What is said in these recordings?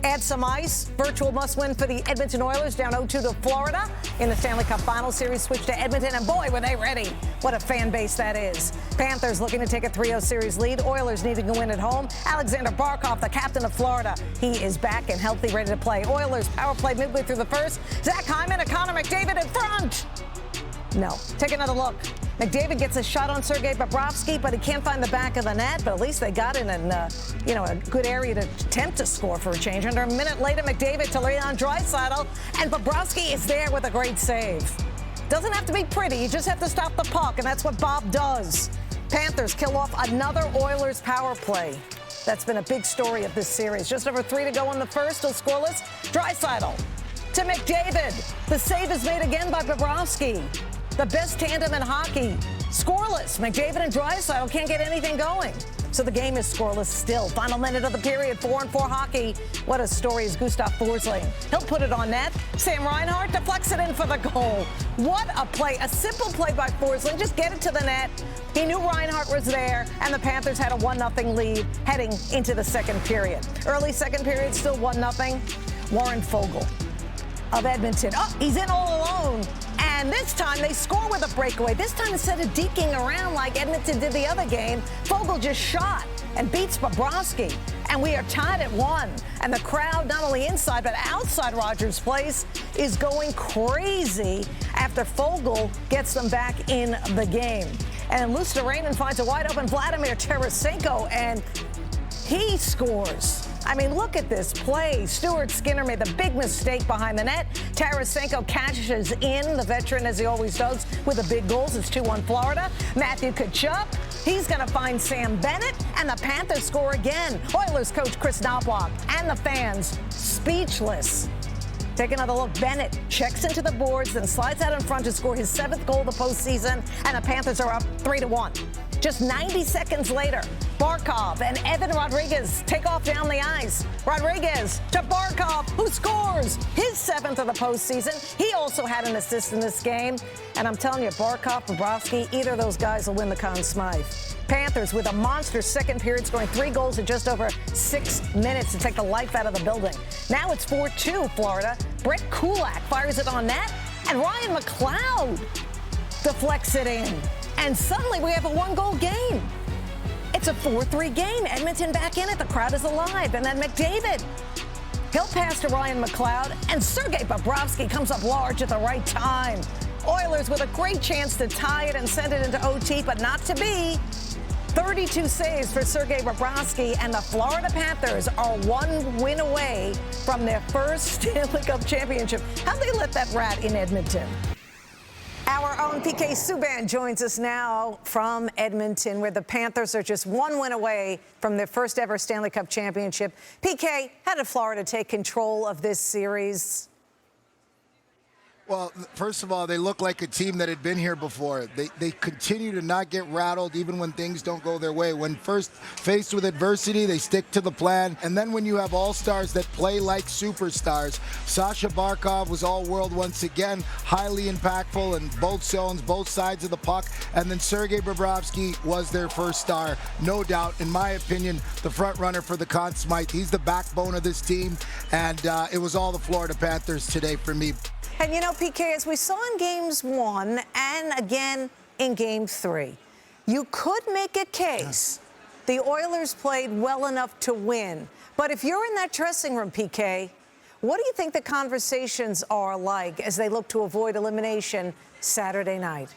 Add some ice. Virtual must-win for the Edmonton Oilers, down 0-2 to Florida in the Stanley Cup Final series. Switch to Edmonton, and boy, were they ready. What a fan base that is. Panthers looking to take a 3-0 series lead. Oilers needing a win at home. Alexander Barkov, the captain of Florida, he is back and healthy, ready to play. Oilers power play midway through the first. Zach Hyman and Connor McDavid in front. No. Take another look. McDavid gets a shot on Sergei Bobrovsky, but he can't find the back of the net. But at least they got in a good area to attempt to score for a change. Under a minute later, McDavid to Leon Draisaitl, and Bobrovsky is there with a great save. Doesn't have to be pretty. You just have to stop the puck, and that's what Bob does. Panthers kill off another Oilers power play. That's been a big story of this series. Just over 3 to go in the first, still scoreless. Draisaitl to McDavid. The save is made again by Bobrovsky. The best tandem in hockey. Scoreless. McDavid and Draisaitl can't get anything going. So the game is scoreless still. Final minute of the period, 4-on-4 hockey. What a story is Gustav Forsling. He'll put it on net. Sam Reinhart deflects it in for the goal. What a play. A simple play by Forsling. Just get it to the net. He knew Reinhart was there, and the Panthers had a 1-0 lead heading into the second period. Early second period, still 1-0. Warren Foegele of Edmonton. Oh, he's in all alone. And this time they score with a breakaway. This time, instead of deking around like Edmonton did the other game, Foegele just shot and beats Bobrovsky. And we are tied at 1. And the crowd, not only inside but outside Rogers Place, is going crazy after Foegele gets them back in the game. And Luosterainen finds a wide-open Vladimir Tarasenko, and he scores. I mean, look at this play. Stuart Skinner made the big mistake behind the net. Tarasenko cashes in, the veteran, as he always does, with the big goals. It's 2-1 Florida. Matthew Tkachuk, he's going to find Sam Bennett, and the Panthers score again. Oilers coach Chris Knobloch and the fans speechless. Take another look. Bennett checks into the boards, then slides out in front to score his 7th goal of the postseason, and the Panthers are up 3-1. Just 90 seconds later, Barkov and Evan Rodriguez take off down the ice. Rodriguez to Barkov, who scores his 7th of the postseason. He also had an assist in this game. And I'm telling you, Barkov, Bobrovsky, either of those guys will win the Conn Smythe. Panthers with a monster second period, scoring 3 goals in just over 6 minutes to take the life out of the building. Now it's 4-2 Florida. Brett Kulak fires it on net, and Ryan McLeod deflects it in. And suddenly we have a 1-goal game. It's a 4-3 game. Edmonton back in it. The crowd is alive. And then McDavid, he'll pass to Ryan McLeod, and Sergei Bobrovsky comes up large at the right time. Oilers with a great chance to tie it and send it into OT, but not to be. 32 saves for Sergei Bobrovsky, and the Florida Panthers are 1 win away from their first Stanley Cup championship. How'd they let that rat in Edmonton? Our own PK Subban joins us now from Edmonton, where the Panthers are just 1 win away from their first ever Stanley Cup championship. PK, how did Florida take control of this series? Well, first of all, they look like a team that had been here before. They continue to not get rattled even when things don't go their way. When first faced with adversity, they stick to the plan. And then when you have all-stars that play like superstars, Sasha Barkov was all-world once again, highly impactful in both zones, both sides of the puck. And then Sergei Bobrovsky was their first star, no doubt. In my opinion, the front runner for the Conn Smythe. He's the backbone of this team. And it was all the Florida Panthers today for me. And, you know, PK, as we saw in Games 1 and again in Game 3, you could make a case the Oilers played well enough to win. But if you're in that dressing room, PK, what do you think the conversations are like as they look to avoid elimination Saturday night?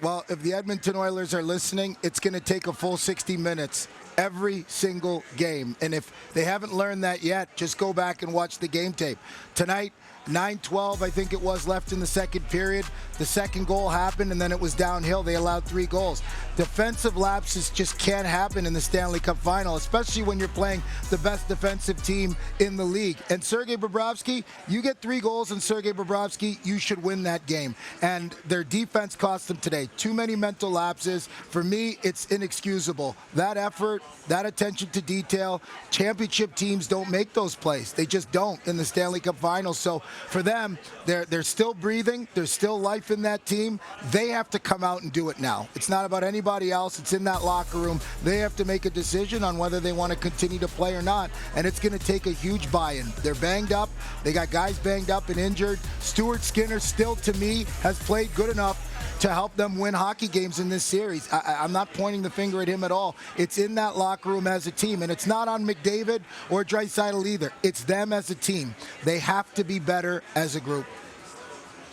Well, if the Edmonton Oilers are listening, it's going to take a full 60 minutes every single game. And if they haven't learned that yet, just go back and watch the game tape. Tonight, 9:12, I think it was, left in the second period. The second goal happened, and then it was downhill. They allowed 3 goals. Defensive lapses just can't happen in the Stanley Cup Final, especially when you're playing the best defensive team in the league. And Sergei Bobrovsky, you get 3 goals in Sergei Bobrovsky, you should win that game. And their defense cost them today. Too many mental lapses. For me, it's inexcusable. That effort, that attention to detail, championship teams don't make those plays. They just don't in the Stanley Cup Final. So for them, they're still breathing. There's still life in that team. They have to come out and do it now. It's not about anybody else. It's in that locker room. They have to make a decision on whether they want to continue to play or not, and it's going to take a huge buy-in. They're banged up. They got guys banged up and injured. Stuart Skinner still, to me, has played good enough to help them win hockey games in this series. I'm not pointing the finger at him at all. It's in that locker room as a team, and it's not on McDavid or Draisaitl either. It's them as a team. They have to be better as a group.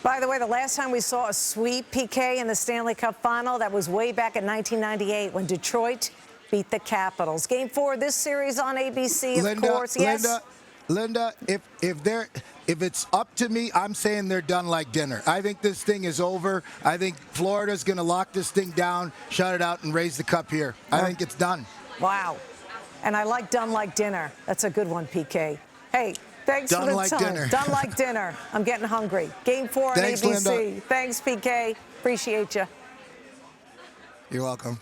By the way, the last time we saw a sweep, PK, in the Stanley Cup Final, that was way back in 1998 when Detroit beat the Capitals. Game 4 of this series on ABC, of course. Yes? Linda, if it's up to me, I'm saying they're done like dinner. I think this thing is over. I think Florida's going to lock this thing down, shut it out, and raise the cup here. I think it's done. Wow. And I like done like dinner. That's a good one, PK. Hey, thanks done for the like time. Dinner. Done like dinner. I'm getting hungry. Game 4 on Thanks, ABC. Linda. Thanks, PK. Appreciate you. You're welcome.